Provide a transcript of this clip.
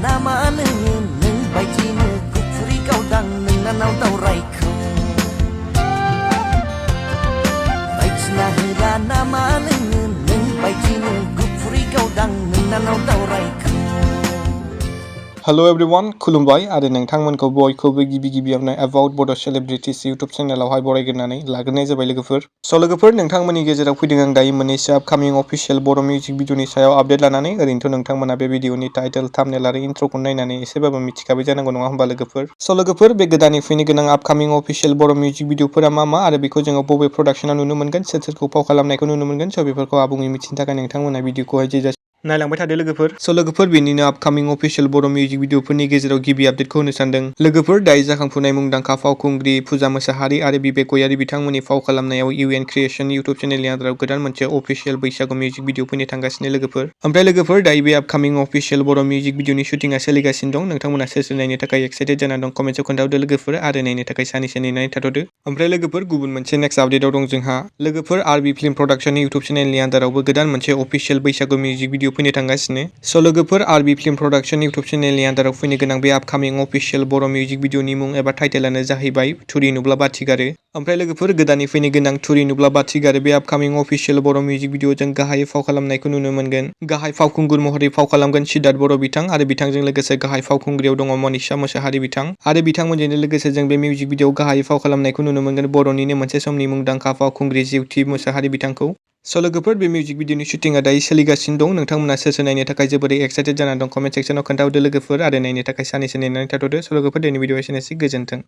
नामा नोङो नों बायदिनो गुफुरै गावदां नोंनानाव दावरायखौ बायदिना होला नामा नोङो नों बायदिनो गुफुरै गावदां नोंनानाव दावरायखौ। हेलो एवरीवन खुलुमबाय आरो नोंथांमोनखौ बयखौबो गिबियावनो अबाउट बड' सेलिब्रिटिज इउट्यूब चेनेलावहाय बरायग्रोनानै लाग्रोनाय जाबाय लोगोफोर। स' लोगोफोर नोंथांमोननि गेजेराव फैदों आं दायो मोननैसो आपकामिं अफिशियेल बर' मिउजिक भिडिअनि सायाव आपडेट लानानै। ओरैनोथ' नोंथांमोना बे भिडिअनि टाइटेल थाम्बनेल आरो इन्ट्र'खौ नायनानै एसेबाबो मिथिखाबाय जानांगौ नङा होमबा लोगोफोर। स' लोगोफोर बे गोदानै फैनो गोनां आपकामिं अफिशियेल बर' मिउजिक भिडिअफोरा मा आरो बेखौ जोङो बबे प्रडाक्शनाव नुनो मोनगोन, सोर सोरखौ फाव खालामनायखौ नुनो मोनगोन, स' बेफोरखौ आबुङै मिथिनो थाखाय नोंथांमोना भिडिअखौहाय जेजासे नायलांबाय थादो लोगोफोर। स' लोगोफोर बेनिनो आपकामिं अफिशियेल बर' मिउजिक भिडिअफोरनि गेजेराव गिबि आपडेटखौ होनो सानदों। लोगोफोर दायो जाखांफुनाय मुंदांखा फावखुंग्रि फुजा मोसाहारी आरो बिबेक गयारी बिथांमोननि फाव खालामनायाव इउएन क्रिएशन इउट्यूब चेनेलनि आन्दाराव गोदान मोनसे अफिशियेल बैसागु मिउजिक भिडिअ फैनो थांगासिनो लोगोफोर। ओमफ्राय लोगोफोर दायो बे आपकामिं अफिशियेल बर' मिउजिक भिडिअनि शुटिंआ सोलिगासिनो दं। नोंथांमोना सोर सोर नायनो थाखाय एक्साइटेड जाना दं कमेन्टआव खोन्थाहरदो लोगोफोर आरो नायनो थाखाय सानैसो नेनानै थाथ'दो। ओमफ्राय लोगोफोर गुबुन मोनसे नेक्स्ट आपडेटआव दं जोंहा लोगोफोर आरबि फिल्म प्रडाक्शननि इउट्यूब चेनेलनि आन्दारावबो गोदान मोनसे अफिशियेल बैसागु मिउजिक भिडिअ फैनो थांगासिनो। स' लोगोफोर आरबि फिल्म प्रडाक्शन इउट्यूब चेनेलनि आन्दाराव फैनो गोनां बे आपकामिं अफिशियेल बर' मिउजिक भिडिअनि मुं एबा टाइटेलानो जाहैबाय थुरि नुब्ला बाथि गारो। ओमफ्राय लोगोफोर गोदानै फैनो गोनां थुरि नुब्ला बाथि गारो बे आपकामिं अफिशियेल बर' मिउजिक भिडिअजों गाहायै फाव खालामनायखौ नुनो मोनगोन। गाहाय फावखुंगुर महरै फाव खालामगोन सिद्धार्थ बर' बिथां आरो बिथांजों लोगोसे गाहाय फावखुंग्रियाव दङ मनीषा मुशाहारी बिथां आरो बिथांमोनजोंनो लोगोसे जों बे मिउजिक भिडिअआव गाहायै फाव खालामनायखौ नुनो मोनगोन बर'निनो मोनसे समनि मुंदांखा फावखुंग्रि जेउथि मुसाहारी बिथांखौ। स' लोगोफोर बे मिउजिक भिडिअनि शुटिंआ दायो सोलिगासिनो दं। नोंथांमोना सोर सोर नायनो थाखाय जोबोरै एक्साइटेड जाना दं कमेन्ट सेक्सनाव खोन्थाहरदो लोगोफोर आरो नायनो थाखाय सानैसो नेनानै थाथ'दो। स' लोगोफोर दिनैनि भिडिअआ एसेनोसै, गोजोन्थों।